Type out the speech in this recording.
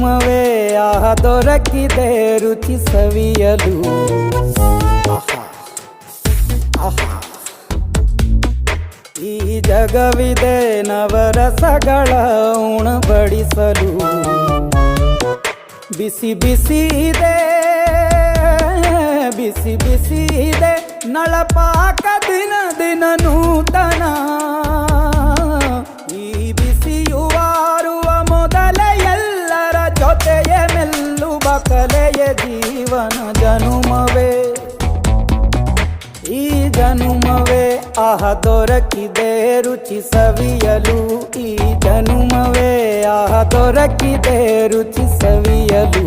ಜನುಮವೇ ಆಹ ದೊರಕಿದೆ ರುಚಿ ಸವಿಯಲು. ಈ ಜಗವಿದೆ ನವರಸಗಳ ಉಣಬಡಿಸಲು. ಬಿಸಿ ಬಿಸಿ ಇದೆ, ಬಿಸಿ ಬಿಸಿ ಇದೆ ನಳಪಾಕ ದಿನ ದಿನ ನೂತನ. ಈ ಬಿಸಿಯುವಾರುವ ಮೊದಲೇ ಎಲ್ಲರ ಜೊತೆಯೇ ಮೆಲ್ಲುವ ಕಲೆಯ ಜೀವನ ಜನುಮವೇ. ಈ ಜನುಮವೇ ಆಹ ದೊರಕಿದೆ ರುಚಿ ಸವಿಯಲು. ಈ ಜನುಮವೇ ಆಹ ದೊರಕಿದೆ ರುಚಿ ಸವಿಯಲು.